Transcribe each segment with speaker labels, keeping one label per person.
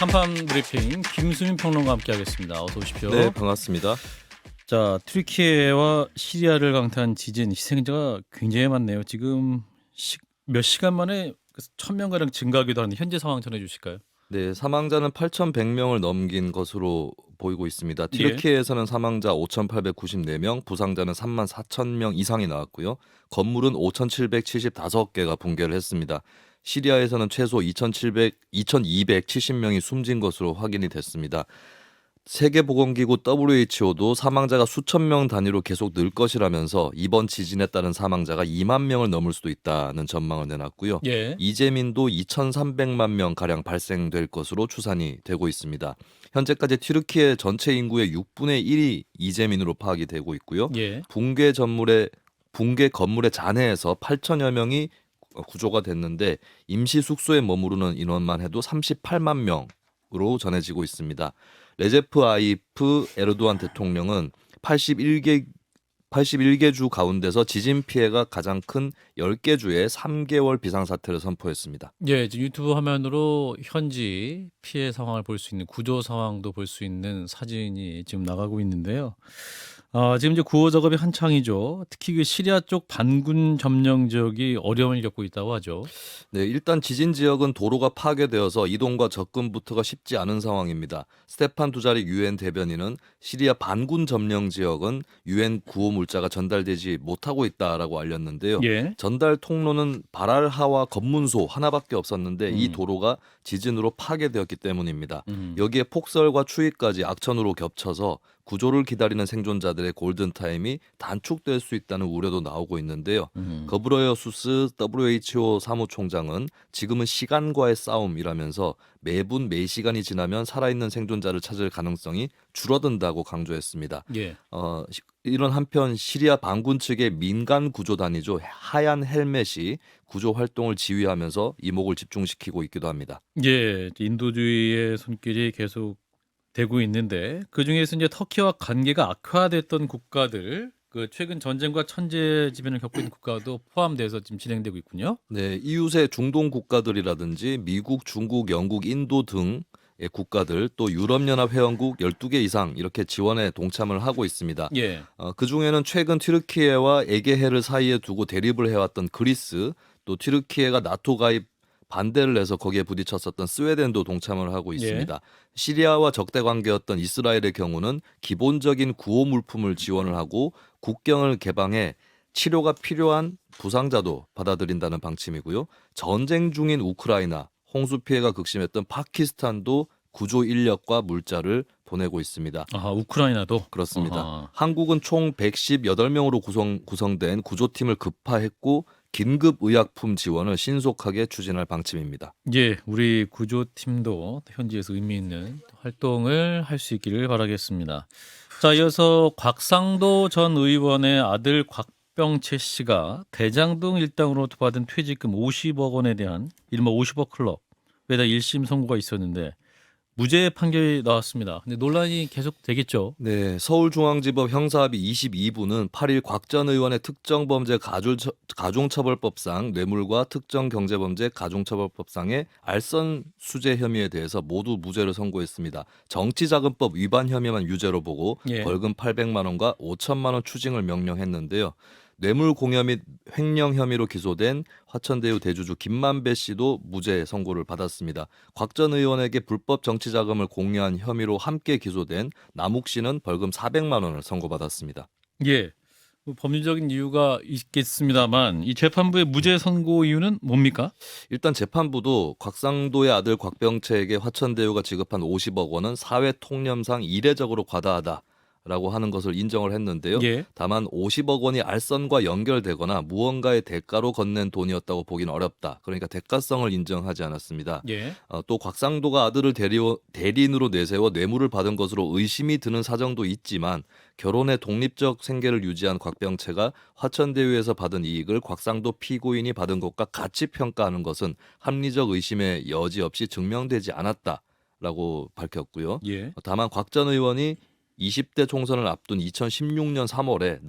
Speaker 1: 간판 브리핑 김수민 평론가 함께하겠습니다. 어서 오십시오.
Speaker 2: 네, 반갑습니다.
Speaker 1: 자, 튀르키예와 시리아를 강타한 지진 희생자가 굉장히 많네요. 지금 몇 시간 만에 1,000명 가량 증가하기도 하는데 현재 상황 전해주실까요?
Speaker 2: 네, 사망자는 8,100명을 넘긴 것으로 보이고 있습니다.
Speaker 1: 예.
Speaker 2: 튀르키예에서는 사망자 5,894명, 부상자는 34,000명 이상이 나왔고요. 건물은 5,775개가 붕괴를 했습니다. 시리아에서는 최소 2,270명이 숨진 것으로 확인이 됐습니다. 세계보건기구 WHO도 사망자가 수천 명 단위로 계속 늘 것이라면서 이번 지진에 따른 사망자가 2만 명을 넘을 수도 있다는 전망을 내놨고요.
Speaker 1: 예.
Speaker 2: 이재민도 2,300만 명 가량 발생될 것으로 추산이 되고 있습니다. 현재까지 튀르키예 전체 인구의 6분의 1이 이재민으로 파악이 되고 있고요.
Speaker 1: 예.
Speaker 2: 붕괴 건물의 잔해에서 8천여 명이 구조가 됐는데 임시 숙소에 머무르는 인원만 해도 38만 명으로 전해지고 있습니다. 레제프 아이프 에르도안 대통령은 81개 주 가운데서 지진 피해가 가장 큰 10개 주에 3개월 비상사태를 선포했습니다.
Speaker 1: 예, 지금 유튜브 화면으로 현지 피해 상황을 볼 수 있는 구조 상황도 볼 수 있는 사진이 지금 나가고 있는데요. 지금 이제 구호 작업이 한창이죠. 특히 그 시리아 쪽 반군 점령 지역이 어려움을 겪고 있다고 하죠.
Speaker 2: 네, 일단 지진 지역은 도로가 파괴되어서 이동과 접근부터가 쉽지 않은 상황입니다. 스테판 두자릭 유엔 대변인은 시리아 반군 점령 지역은 유엔 구호 물자가 전달되지 못하고 있다라고 알렸는데요.
Speaker 1: 예.
Speaker 2: 전달 통로는 바랄하와 검문소 하나밖에 없었는데 이
Speaker 1: 음.
Speaker 2: 도로가 지진으로 파괴되었기 때문입니다.
Speaker 1: 음.
Speaker 2: 여기에 폭설과 추위까지 악천후로 겹쳐서 구조를 기다리는 생존자들의 골든타임이 단축될 수 있다는 우려도 나오고 있는데요. 거브러여수스 WHO 사무총장은 지금은 시간과의 싸움이라면서 매분 매시간이 지나면 살아있는 생존자를 찾을 가능성이 줄어든다고 강조했습니다.
Speaker 1: 예.
Speaker 2: 이런 한편 시리아 반군 측의 민간 구조단이죠. 하얀 헬멧이 구조 활동을 지휘하면서 이목을 집중시키고 있기도 합니다.
Speaker 1: 예, 인도주의의 손길이 계속 되고 있는데 그 중에서 이제 터키와 관계가 악화됐던 국가들, 그 최근 전쟁과 천재지변을 겪고 있는 국가도 포함돼서 지금 진행되고 있군요.
Speaker 2: 네, 이웃의 중동 국가들이라든지 미국, 중국, 영국, 인도 등의 국가들 또 유럽연합 회원국 12개 이상 이렇게 지원에 동참을 하고 있습니다.
Speaker 1: 예.
Speaker 2: 그중에는 최근 튀르키예와 에게해를 사이에 두고 대립을 해왔던 그리스, 또 튀르키예가 나토 가입 반대를 해서 거기에 부딪혔었던 스웨덴도 동참을 하고 있습니다. 시리아와 적대 관계였던 이스라엘의 경우는 기본적인 구호 물품을 지원을 하고 국경을 개방해 치료가 필요한 부상자도 받아들인다는 방침이고요. 전쟁 중인 우크라이나, 홍수 피해가 극심했던 파키스탄도 구조 인력과 물자를 보내고 있습니다.
Speaker 1: 우크라이나도
Speaker 2: 그렇습니다.
Speaker 1: 아하.
Speaker 2: 한국은 총 118명으로 구성된 구조팀을 급파했고 긴급 의약품 지원을 신속하게 추진할 방침입니다.
Speaker 1: 예, 우리 구조팀도 현지에서 의미 있는 활동을 할 수 있기를 바라겠습니다. 자, 이어서 곽상도 전 의원의 아들 곽병채 씨가 대장동 일당으로부터 받은 퇴직금 50억 원에 대한 이른바 50억 클럽에다 1심 선고가 있었는데 무죄 판결이 나왔습니다. 근데 논란이 계속 되겠죠.
Speaker 2: 네, 서울중앙지법 형사합의 22부는 8일 곽 전 의원의 특정범죄 가중처벌법상 뇌물과 특정경제범죄 가중처벌법상의 알선 수재 혐의에 대해서 모두 무죄를 선고했습니다. 정치자금법 위반 혐의만 유죄로 보고
Speaker 1: 예.
Speaker 2: 벌금 800만 원과 5천만 원 추징을 명령했는데요. 뇌물 공여 및 횡령 혐의로 기소된 화천대유 대주주 김만배 씨도 무죄 선고를 받았습니다. 곽 전 의원에게 불법 정치자금을 공여한 혐의로 함께 기소된 남욱 씨는 벌금 400만 원을 선고받았습니다.
Speaker 1: 예. 뭐 법률적인 이유가 있겠습니다만 이 재판부의 무죄 선고 이유는 뭡니까?
Speaker 2: 일단 재판부도 곽상도의 아들 곽병채에게 화천대유가 지급한 50억 원은 사회 통념상 이례적으로 과다하다. 라고 하는 것을 인정을 했는데요.
Speaker 1: 예.
Speaker 2: 다만 50억 원이 알선과 연결되거나 무언가의 대가로 건넨 돈이었다고 보기는 어렵다. 그러니까 대가성을 인정하지 않았습니다.
Speaker 1: 예.
Speaker 2: 또 곽상도가 아들을 대리인으로 내세워 뇌물을 받은 것으로 의심이 드는 사정도 있지만 결혼의 독립적 생계를 유지한 곽병채가 화천대유에서 받은 이익을 곽상도 피고인이 받은 것과 같이 평가하는 것은 합리적 의심의 여지 없이 증명되지 않았다라고 밝혔고요.
Speaker 1: 예.
Speaker 2: 다만 곽 전 의원이 20대 총선을 앞둔 2016년 3월에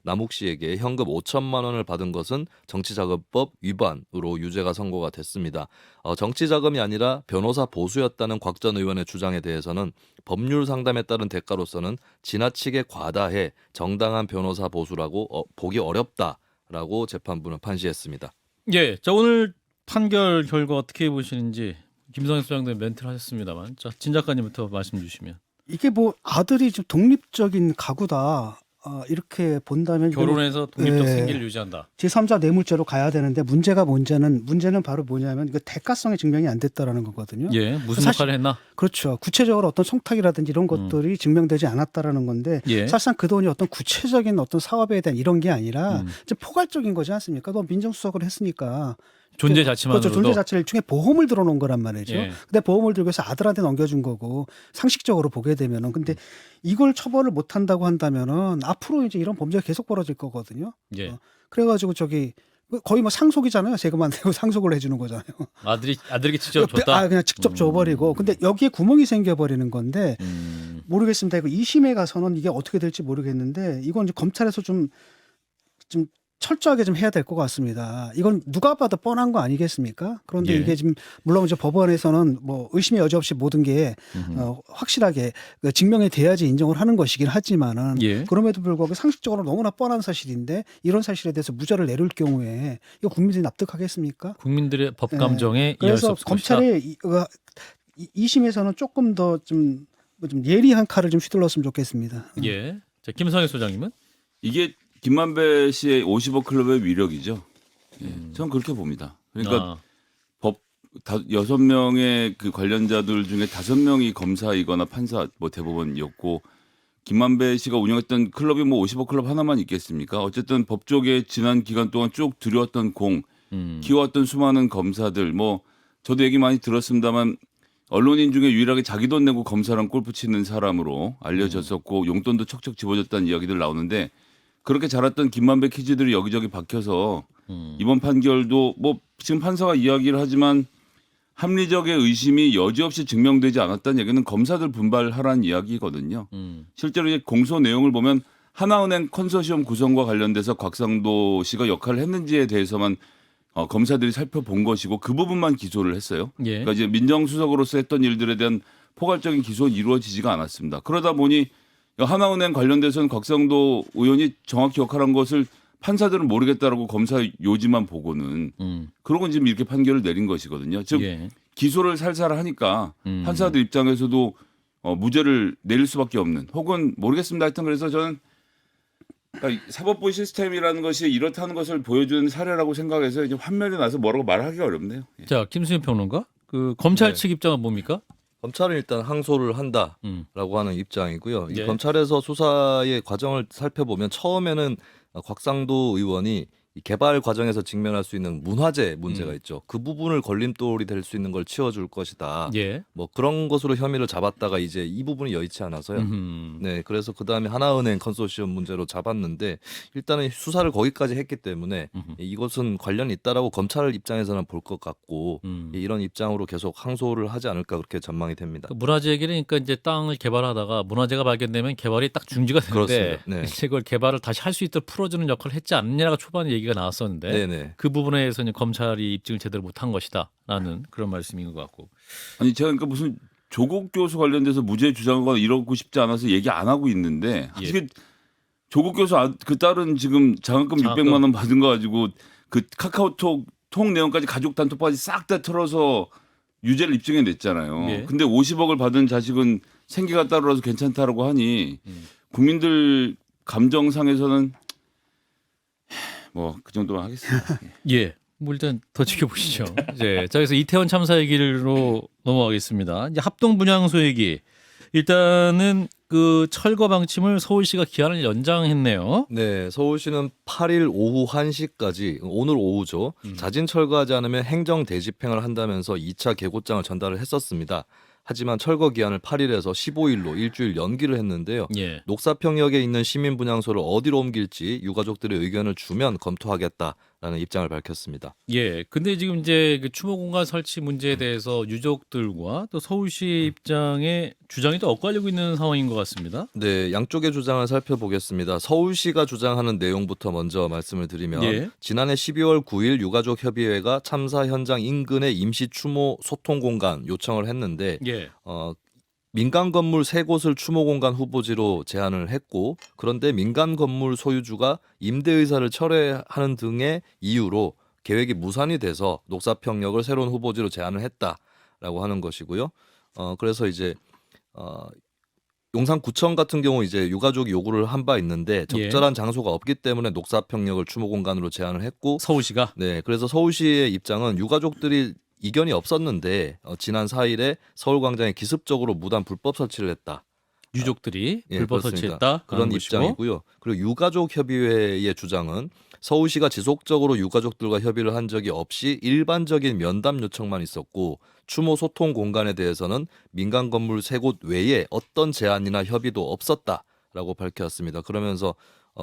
Speaker 2: 남욱 씨에게 현금 5천만 원을 받은 것은 정치자금법 위반으로 유죄가 선고가 됐습니다. 정치자금이 아니라 변호사 보수였다는 곽 전 의원의 주장에 대해서는 법률 상담에 따른 대가로서는 지나치게 과다해 정당한 변호사 보수라고 보기 어렵다라고 재판부는 판시했습니다.
Speaker 1: 예, 자 오늘 판결 결과 어떻게 보시는지 김성현 소장님 멘트를 하셨습니다만, 자 진 작가님부터 말씀 주시면.
Speaker 3: 이게 뭐 아들이 좀 독립적인 가구다 이렇게 본다면
Speaker 1: 결혼해서 독립적
Speaker 3: 예.
Speaker 1: 생계를 유지한다.
Speaker 3: 제3자 뇌물죄로 가야 되는데 문제는 바로 뭐냐면 이거 대가성의 증명이 안 됐다라는 거거든요.
Speaker 1: 예, 무슨
Speaker 3: 사실-
Speaker 1: 역할을 했나?
Speaker 3: 그렇죠. 구체적으로 어떤 청탁이라든지 이런 것들이 증명되지 않았다라는 건데
Speaker 1: 예.
Speaker 3: 사실상 그 돈이 어떤 구체적인 어떤 사업에 대한 이런 게 아니라
Speaker 1: 음.
Speaker 3: 좀 포괄적인 거지 않습니까? 너 민정수석을 했으니까
Speaker 1: 존재
Speaker 3: 그렇죠.
Speaker 1: 자체만으로도.
Speaker 3: 존재 자체를 일종의 보험을 들어놓은 거란 말이죠.
Speaker 1: 예.
Speaker 3: 근데 보험을 들고 해서 아들한테 넘겨준 거고 상식적으로 보게 되면은 근데 이걸 처벌을 못 한다고 한다면은 앞으로 이제 이런 범죄가 계속 벌어질 거거든요.
Speaker 1: 예.
Speaker 3: 그래가지고 저기 거의 뭐 상속이잖아요. 세금 안 내고 상속을 해주는 거잖아요.
Speaker 1: 아들에게 직접 줬다.
Speaker 3: 그냥 직접 줘버리고. 근데 여기에 구멍이 생겨버리는 건데
Speaker 1: 음.
Speaker 3: 모르겠습니다. 이거 2심에 가서는 이게 어떻게 될지 모르겠는데 이건 이제 검찰에서 좀 철저하게 좀 해야 될 것 같습니다. 이건 누가 봐도 뻔한 거 아니겠습니까? 그런데
Speaker 1: 예.
Speaker 3: 이게 지금 물론 이제 법원에서는 뭐 의심의 여지 없이 모든 게 확실하게 그 증명이 돼야지 인정을 하는 것이긴 하지만은
Speaker 1: 예.
Speaker 3: 그럼에도 불구하고 상식적으로 너무나 뻔한 사실인데 이런 사실에 대해서 무죄를 내릴 경우에 이거 국민들이 납득하겠습니까?
Speaker 1: 국민들의 법 감정에 이해할 수
Speaker 3: 그래서
Speaker 1: 없을 것이다.
Speaker 3: 검찰의 2심에서는 조금 더 좀 예리한 칼을 좀 휘둘렀으면 좋겠습니다.
Speaker 1: 예. 자, 김성현 소장님은?
Speaker 4: 이게 김만배 씨의 50억 클럽의 위력이죠. 예, 저는 그렇게 봅니다. 그러니까 법 6명의 그 관련자들 중에 5명이 검사이거나 판사 뭐 대법원이었고 김만배 씨가 운영했던 클럽이 뭐 50억 클럽 하나만 있겠습니까? 어쨌든 법 쪽에 지난 기간 동안 쭉 들여왔던 공, 키워왔던 수많은 검사들 뭐 저도 얘기 많이 들었습니다만 언론인 중에 유일하게 자기 돈 내고 검사랑 골프 치는 사람으로 알려졌었고 용돈도 척척 집어줬다는 이야기들 나오는데 그렇게 자랐던 김만배 키즈들이 여기저기 박혀서 이번 판결도 뭐 지금 판사가 이야기를 하지만 합리적의 의심이 여지없이 증명되지 않았다는 얘기는 검사들 분발하라는 이야기거든요. 실제로 이제 공소 내용을 보면 하나은행 컨소시엄 구성과 관련돼서 곽상도 씨가 역할을 했는지에 대해서만 검사들이 살펴본 것이고 그 부분만 기소를 했어요.
Speaker 1: 예.
Speaker 4: 그러니까 이제 민정수석으로서 했던 일들에 대한 포괄적인 기소는 이루어지지가 않았습니다. 그러다 보니 하나은행 관련돼서는 곽상도 의원이 정확히 역할한 것을 판사들은 모르겠다라고 검사 요지만 보고는 그러고 지금 이렇게 판결을 내린 것이거든요. 즉
Speaker 1: 예.
Speaker 4: 기소를 살살 하니까 판사들 입장에서도 무죄를 내릴 수밖에 없는 혹은 모르겠습니다. 하여튼 그래서 저는 그러니까 사법부 시스템이라는 것이 이렇다는 것을 보여주는 사례라고 생각해서 이제 환멸이 나서 뭐라고 말하기가 어렵네요. 예.
Speaker 1: 자, 김수현 평론가. 그 검찰
Speaker 2: 네.
Speaker 1: 측 입장은 뭡니까?
Speaker 2: 검찰은 일단 항소를 한다라고
Speaker 1: 음.
Speaker 2: 하는 입장이고요. 이
Speaker 1: 예.
Speaker 2: 검찰에서 수사의 과정을 살펴보면 처음에는 곽상도 의원이 이 개발 과정에서 직면할 수 있는 문화재 문제가 있죠. 그 부분을 걸림돌이 될 수 있는 걸 치워줄 것이다.
Speaker 1: 예.
Speaker 2: 뭐 그런 것으로 혐의를 잡았다가 이제 이 부분이 여의치 않아서요. 네, 그래서 그 다음에 하나은행 컨소시엄 문제로 잡았는데 일단은 수사를 거기까지 했기 때문에 이것은 관련이 있다라고 검찰 입장에서는 볼 것 같고 이런 입장으로 계속 항소를 하지 않을까 그렇게 전망이 됩니다.
Speaker 1: 그 문화재 얘기는 그러니까 이제 땅을 개발하다가 문화재가 발견되면 개발이 딱 중지가 되는데
Speaker 2: 그렇습니다. 네.
Speaker 1: 이제 그걸 개발을 다시 할 수 있도록 풀어주는 역할을 했지 않느냐가 초반에 얘기가 나왔었는데
Speaker 2: 네네.
Speaker 1: 그 부분에 대해서는 검찰이 입증을 제대로 못한 것이다라는 그런 말씀인 것 같고.
Speaker 4: 아니 제가 그러니까 무슨 조국 교수 관련돼서 무죄 주장하거나 이러고 싶지 않아서 얘기 안 하고 있는데
Speaker 1: 예.
Speaker 4: 이게 조국 교수 그 딸은 지금 장학금
Speaker 1: 장학금.
Speaker 4: 600만 원 받은 거 가지고 그 카카오톡 통 내용까지 가족 단톡까지 싹 다 털어서 유죄를 입증해 냈잖아요.
Speaker 1: 예.
Speaker 4: 근데 50억을 받은 자식은 생계가 따로라서 괜찮다라고 하니 국민들 감정상에서는 뭐 그 정도만 하겠습니다.
Speaker 1: 예. 뭐 일단 더 지켜보시죠. 이제 자 그래서 이태원 참사 얘기로 넘어가겠습니다. 이제 합동 분향소 얘기. 일단은 그 철거 방침을 서울시가 기한을 연장했네요.
Speaker 2: 네, 서울시는 8일 오후 1시까지 오늘 오후죠. 자진 철거하지 않으면 행정 대집행을 한다면서 2차 계고장을 전달을 했었습니다. 하지만 철거 기한을 8일에서 15일로 일주일 연기를 했는데요.
Speaker 1: 예.
Speaker 2: 녹사평역에 있는 시민 분향소를 어디로 옮길지 유가족들의 의견을 주면 검토하겠다. 입장을 밝혔습니다.
Speaker 1: 예. 근데 지금 이제 그 추모 공간 설치 문제에 대해서 유족들과 또 서울시 입장의 주장이 또 엇갈리고 있는 상황인 것 같습니다.
Speaker 2: 네, 양쪽의 주장을 살펴보겠습니다. 서울시가 주장하는 내용부터 먼저 말씀을 드리면
Speaker 1: 예.
Speaker 2: 지난해 12월 9일 유가족 협의회가 참사 현장 인근의 임시 추모 소통 공간 요청을 했는데
Speaker 1: 예.
Speaker 2: 민간 건물 3곳을 추모 공간 후보지로 제안을 했고 그런데 민간 건물 소유주가 임대 의사를 철회하는 등의 이유로 계획이 무산이 돼서 녹사평역을 새로운 후보지로 제안을 했다라고 하는 것이고요. 그래서 이제 용산구청 같은 경우 이제 유가족이 요구를 한 바 있는데 적절한 장소가 없기 때문에 녹사평역을 추모 공간으로 제안을 했고
Speaker 1: 서울시가
Speaker 2: 네, 그래서 서울시의 입장은 유가족들이 이견이 없었는데 지난 4일에 서울광장에 기습적으로 무단 불법 설치를 했다.
Speaker 1: 유족들이
Speaker 2: 예,
Speaker 1: 불법
Speaker 2: 그렇습니다.
Speaker 1: 설치했다
Speaker 2: 그런
Speaker 1: 것이고.
Speaker 2: 입장이고요. 그리고 유가족 협의회의 주장은 서울시가 지속적으로 유가족들과 협의를 한 적이 없이 일반적인 면담 요청만 있었고 추모 소통 공간에 대해서는 민간 건물 3곳 외에 어떤 제안이나 협의도 없었다라고 밝혔습니다. 그러면서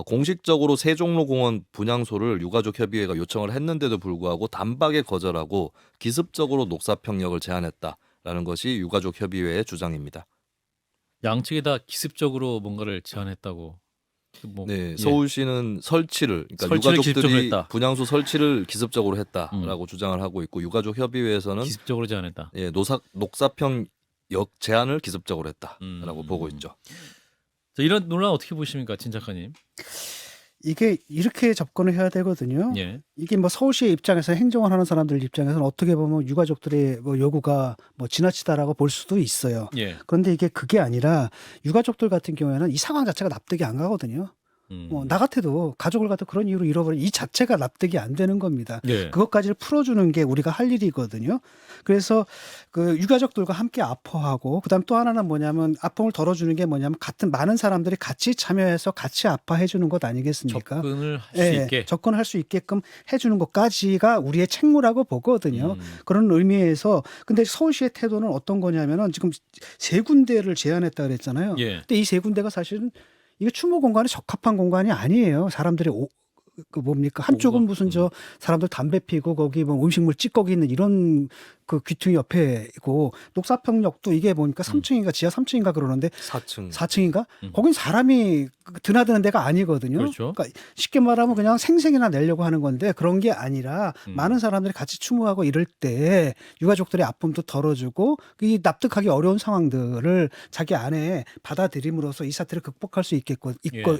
Speaker 2: 공식적으로 세종로공원 분향소를 유가족 협의회가 요청을 했는데도 불구하고 단박에 거절하고 기습적으로 녹사평역을 제안했다라는 것이 유가족 협의회의 주장입니다.
Speaker 1: 양측이 다 기습적으로 뭔가를 제안했다고. 뭐,
Speaker 2: 네,
Speaker 1: 예.
Speaker 2: 서울시는 설치를 그러니까
Speaker 1: 설치를 기습적으로
Speaker 2: 유가족들이
Speaker 1: 했다.
Speaker 2: 분향소 설치를 기습적으로 했다라고 주장을 하고 있고 유가족 협의회에서는
Speaker 1: 기습적으로 제안했다.
Speaker 2: 예, 녹사평역 제안을 기습적으로 했다라고 보고 있죠.
Speaker 1: 자, 이런 논란 어떻게 보십니까, 진 작가님?
Speaker 3: 이게 이렇게 접근을 해야 되거든요.
Speaker 1: 예.
Speaker 3: 이게 뭐 서울시의 입장에서 행정을 하는 사람들 입장에서는 어떻게 보면 유가족들의 뭐 요구가 뭐 지나치다라고 볼 수도 있어요.
Speaker 1: 예.
Speaker 3: 그런데 이게 그게 아니라 유가족들 같은 경우에는 이 상황 자체가 납득이 안 가거든요. 나 같아도 가족을 갖다 그런 이유로 잃어버린 이 자체가 납득이 안 되는 겁니다.
Speaker 1: 예.
Speaker 3: 그것까지를 풀어주는 게 우리가 할 일이거든요. 그래서 그 유가족들과 함께 아파하고 그다음 또 하나는 뭐냐면 아픔을 덜어주는 게 뭐냐면 같은 많은 사람들이 같이 참여해서 같이 아파해 주는 것 아니겠습니까?
Speaker 1: 접근을 할 수 있게.
Speaker 3: 접근할 수 있게끔 해주는 것까지가 우리의 책무라고 보거든요. 그런 의미에서 근데 서울시의 태도는 어떤 거냐면은 지금 3군데를 제안했다 그랬잖아요.
Speaker 1: 예.
Speaker 3: 근데 이 3군데가 사실은 이게 추모 공간에 적합한 공간이 아니에요. 사람들이 그 뭡니까 한쪽은 무슨 저 사람들 담배 피고 거기 뭐 음식물 찌꺼기 있는 이런 그 귀퉁이 옆에 있고 녹사평역도 이게 보니까 3층인가 지하 3층인가 그러는데
Speaker 2: 4층.
Speaker 3: 4층인가? 거긴 사람이 드나드는 데가 아니거든요.
Speaker 1: 그렇죠.
Speaker 3: 그러니까 쉽게 말하면 그냥 생색이나 내려고 하는 건데 그런 게 아니라 많은 사람들이 같이 추모하고 이럴 때 유가족들의 아픔도 덜어주고 이 납득하기 어려운 상황들을 자기 안에 받아들임으로써 이 사태를 극복할 수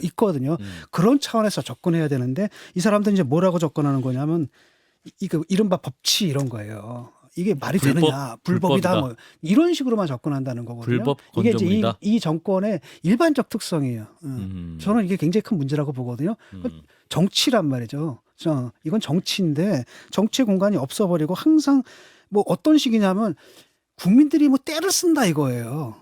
Speaker 3: 있거든요. 그런 차원에서 접근해야 되는데 이 사람들은 이제 뭐라고 접근하는 거냐면 이거 이른바 법치 이런 거예요. 이게 말이 되느냐 불법이다 뭐 이런 식으로만 접근한다는 거거든요.
Speaker 1: 불법
Speaker 3: 이게 이제
Speaker 1: 건조물이다.
Speaker 3: 이 정권의 일반적 특성이에요. 저는 이게 굉장히 큰 문제라고 보거든요. 정치란 말이죠. 이건 정치인데 정치의 공간이 없어버리고 항상 뭐 어떤 식이냐면 국민들이 뭐 때를 쓴다 이거예요.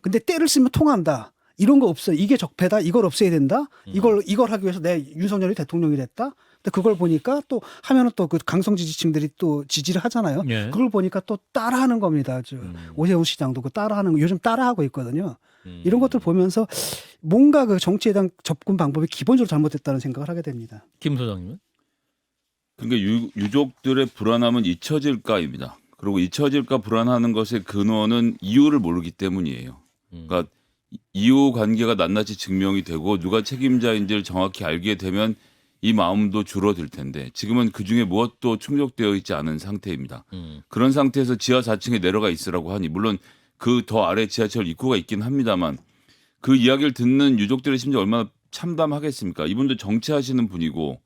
Speaker 3: 근데 때를 쓰면 통한다. 이런 거 없어요. 이게 적폐다. 이걸 없애야 된다. 이걸 하기 위해서 내 윤석열이 대통령이 됐다. 근데 그걸 보니까 또 하면은 또 그 강성 지지층들이 또 지지를 하잖아요.
Speaker 1: 예.
Speaker 3: 그걸 보니까 또 따라하는 겁니다. 오세훈 시장도 그 따라하는 거 요즘 따라하고 있거든요. 이런 것들 보면서 뭔가 그 정치에 대한 접근 방법이 기본적으로 잘못됐다는 생각을 하게 됩니다.
Speaker 1: 김 소장님은?
Speaker 4: 그러니까 유족들의 불안함은 잊혀질까입니다. 그리고 잊혀질까 불안하는 것의 근원은 이유를 모르기 때문이에요. 그러니까 이유 관계가 낱낱이 증명이 되고 누가 책임자인지를 정확히 알게 되면 이 마음도 줄어들 텐데 지금은 그중에 무엇도 충족되어 있지 않은 상태입니다. 그런 상태에서 지하 4층에 내려가 있으라고 하니 물론 그 더 아래 지하철 입구가 있긴 합니다만 그 이야기를 듣는 유족들의 심정 얼마나 참담하겠습니까? 이분도 정치하시는 분이고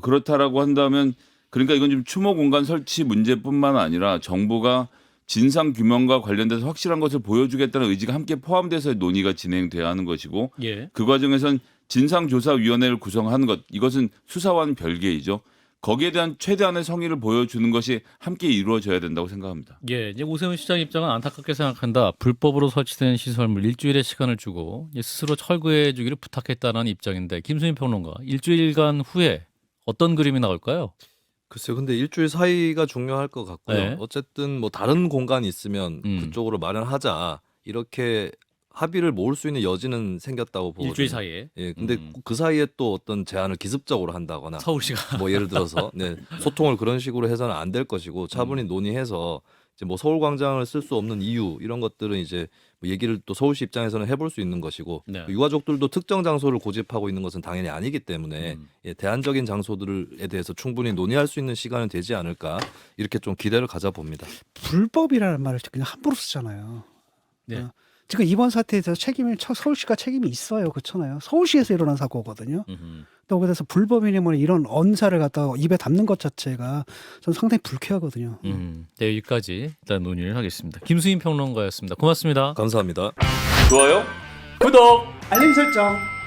Speaker 4: 그렇다라고 한다면 그러니까 이건 좀 추모 공간 설치 문제뿐만 아니라 정부가 진상 규명과 관련돼서 확실한 것을 보여주겠다는 의지가 함께 포함돼서 논의가 진행돼야 하는 것이고
Speaker 1: 예.
Speaker 4: 그 과정에선 진상조사위원회를 구성하는 것 이것은 수사와는 별개이죠. 거기에 대한 최대한의 성의를 보여주는 것이 함께 이루어져야 된다고 생각합니다.
Speaker 1: 예, 이제 오세훈 시장 입장은 안타깝게 생각한다. 불법으로 설치된 시설물 일주일의 시간을 주고 스스로 철거해 주기를 부탁했다는 입장인데 김수민 평론가 일주일간 후에 어떤 그림이 나올까요?
Speaker 2: 글쎄요, 근데 일주일 사이가 중요할 것 같고요.
Speaker 1: 네.
Speaker 2: 어쨌든 뭐 다른 공간이 있으면
Speaker 1: 음.
Speaker 2: 그쪽으로 마련하자 이렇게 합의를 모을 수 있는 여지는 생겼다고 보거든요.
Speaker 1: 일주일 사이에.
Speaker 2: 예, 근데 그 사이에 또 어떤 제안을 기습적으로 한다거나
Speaker 1: 서울시가
Speaker 2: 뭐 예를 들어서 네, 소통을 그런 식으로 해서는 안 될 것이고 차분히 논의해서 이제 뭐 서울광장을 쓸 수 없는 이유 이런 것들은 이제 뭐 얘기를 또 서울시 입장에서는 해볼 수 있는 것이고
Speaker 1: 네.
Speaker 2: 유가족들도 특정 장소를 고집하고 있는 것은 당연히 아니기 때문에 예, 대안적인 장소들에 대해서 충분히 논의할 수 있는 시간은 되지 않을까 이렇게 좀 기대를 가져봅니다.
Speaker 3: 불법이라는 말을 그냥 함부로 쓰잖아요.
Speaker 1: 네.
Speaker 3: 지금 이번 사태에 대해서 서울시가 책임이 있어요. 그렇잖아요. 서울시에서 일어난 사고거든요. 또 거기서 불법이니 뭐 이런 언사를 갖다가 입에 담는 것 자체가 전 상당히 불쾌하거든요.
Speaker 1: 네, 여기까지 일단 논의를 하겠습니다. 김수인 평론가였습니다. 고맙습니다.
Speaker 2: 감사합니다.
Speaker 1: 좋아요, 구독.
Speaker 3: 알림 설정.